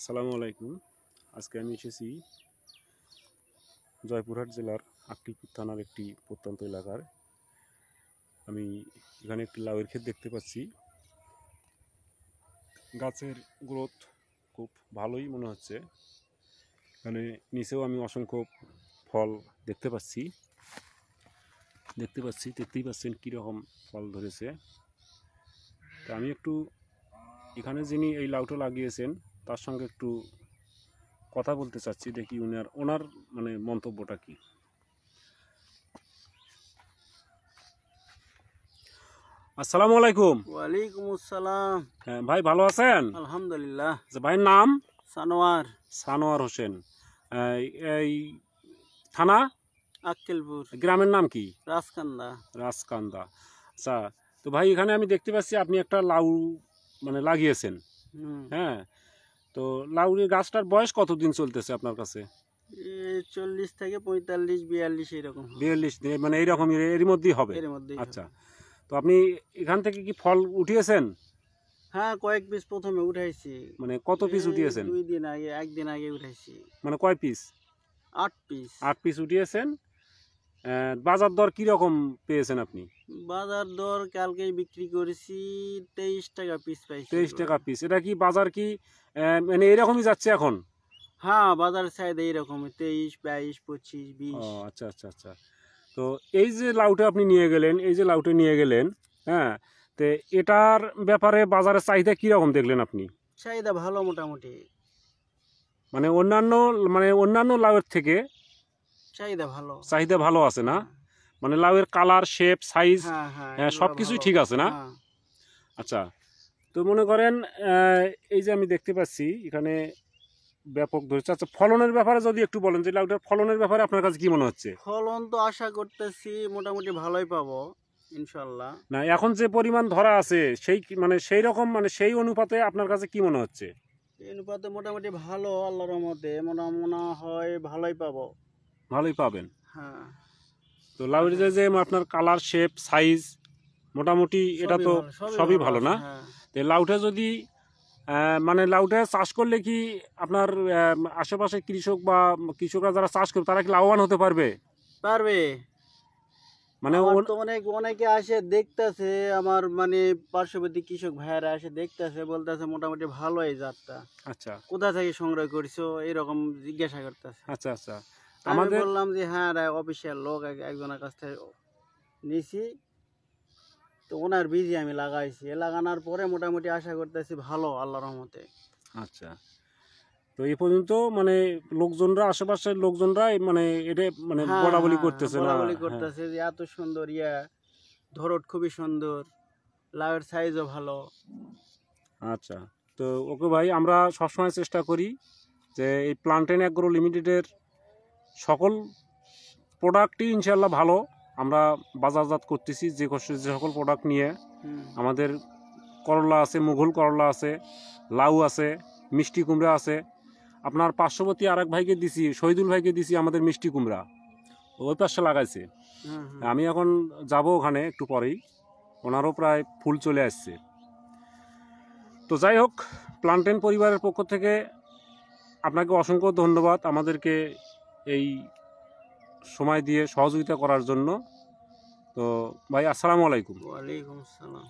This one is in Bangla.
আসসালামু আলাইকুম। আজকে আমি এসেছি জয়পুরহাট জেলার আক্কিলপুর থানার একটি প্রত্যন্ত এলাকার। আমি এখানে একটি লাউয়ের ক্ষেত দেখতে পাচ্ছি। গাছের গ্রোথ খুব ভালোই মনে হচ্ছে। এখানে নিচেও আমি অসংখ্য ফল দেখতে দেখতেই পাচ্ছেন কীরকম ফল ধরেছে। তো আমি একটু এখানে যিনি এই লাউটা লাগিয়েছেন তার সঙ্গে একটু কথা বলতে চাচ্ছি, দেখি ওনার মানে মন্তব্যটা কি। আসসালামু আলাইকুম। ওয়ালাইকুম আসসালাম। হ্যাঁ ভাই, ভালো আছেন? আলহামদুলিল্লাহ। ভাইয়ের নাম? সানোয়ার হোসেন। এই থানা? আক্কেলপুর। গ্রামের নাম কি? রাজকান্দা। আচ্ছা, তো ভাই এখানে আমি দেখতে পাচ্ছি আপনি একটা লাউ মানে লাগিয়েছেন। হ্যাঁ, তো লাউয়ের গাছটার বয়স কতদিন চলতেছে আপনার কাছে? 40 থেকে 45 42 এরকম। 42 দিন, মানে এইরকম এরই মধ্যেই হবে? আচ্ছা, তো আপনি এখান থেকে কি ফল উঠিয়েছেন? হ্যাঁ, কয়েক পিস প্রথমে উঠাইছি। মানে কত পিস উঠিয়েছেন? 2 দিন আগে, একদিন আগে উঠাইছি। মানে কয় পিস? 8 পিস। 8 পিস উঠিয়েছেন। বাজার দর কিরকম পেয়েছেন আপনি? বাজার দর কালকেই বিক্রি করেছি 23 টাকা পিস পাইছি। 23 টাকা পিস। এটা কি বাজার কি মানে এরকমই যাচ্ছে এখন? হ্যাঁ, বাজার চাহিদা এরকম 23, 22, 25, 20। ও আচ্ছা আচ্ছা আচ্ছা। তো এই যে লাউটা আপনি নিয়ে গেলেন, হ্যাঁ, তো এটার ব্যাপারে বাজারের চাহিদা কিরকম দেখলেন আপনি? চাহিদা ভালো মোটামুটি। মানে অন্যান্য লাউয়ের থেকে চাহিদা ভালো আছে না? মানে লাউয়ের কালার, শেপ, সাইজ সবকিছুই ঠিক আছে না? আচ্ছা, তো মনে করেন এই যে আমি দেখতে পাচ্ছি এখানে ব্যাপক ধরেছে। আচ্ছা, ফলনের ব্যাপারে যদি একটু বলেন যে লাউটার ফলনের ব্যাপারে আপনার কাছে কি মনে হচ্ছে? ফলন তো আশা করতেছি মোটামুটি ভালোই পাবো ইনশাল্লাহ। না, এখন যে পরিমাণ ধরা আছে সেই রকম সেই অনুপাতে আপনার কাছে কি মনে হচ্ছে? এই অনুপাতে মোটামুটি ভালো, আল্লাহর রহমতে মনে হয় ভালোই পাবেন। হ্যাঁ, তো লাউয়ের যে আপনার কালার, শেপ, সাইজ মোটামুটি এটা তো সবই ভালো না? তো লাউটা যদি লাউটা চাষ করলে কি আপনার আশেপাশে কৃষকরা যারা চাষ করবে তারা কি লাভবান হতে পারবে? মানে অনেকে আসে দেখতেছে, আমার পার্শ্ববর্তী কৃষক ভাইয়ারা আসে দেখতেছে, বলতেছে মোটামুটি ভালো এই জাতটা। আচ্ছা, কোথা থেকে সংগ্রহ করছো এরকম জিজ্ঞাসা করতেছে। আচ্ছা আচ্ছা, আমি বললাম যে হ্যাঁ, অফিসিয়াল লোক একজনের কাছ থেকে নিছি, তো ওনার বীজই আমি লাগাইছি। লাগানোর পরে মোটামুটি আশা করতেছি ভালো, আল্লাহর রহমতে। আচ্ছা, তো এই পর্যন্ত লোকজনরা, আশেপাশের লোকজনরা এটা বলাবলি করতেছে যে এত সুন্দর ধরট খুবই সুন্দর, লাউয়ের সাইজও ভালো। আচ্ছা, তো ওকে ভাই, আমরা সবসময় চেষ্টা করি যে এই প্লান্টেন অ্যাগ্রো লিমিটেডের সকল প্রোডাক্টই ইনশাল্লাহ ভালো আমরা বাজারজাত করতেছি। যে সকল প্রোডাক্ট নিয়ে আমাদের করলা আছে, মুঘল করলা আছে, লাউ আছে, মিষ্টি কুমড়া আছে। আপনার পার্শ্ববর্তী আরেক ভাইকে দিছি, শহীদুল ভাইকে দিছি আমাদের মিষ্টি কুমড়া, ওই পাশে লাগাইছে। আমি এখন যাব ওখানে একটু পরেই, ওনারও প্রায় ফুল চলে আসছে। তো যাই হোক, প্লান্টেন পরিবারের পক্ষ থেকে আপনাকে অসংখ্য ধন্যবাদ আমাদেরকে এই সময় দিয়ে সহযোগিতা করার জন্য। তো ভাই, আসসালামু আলাইকুম। ওয়ালাইকুম আসসালাম।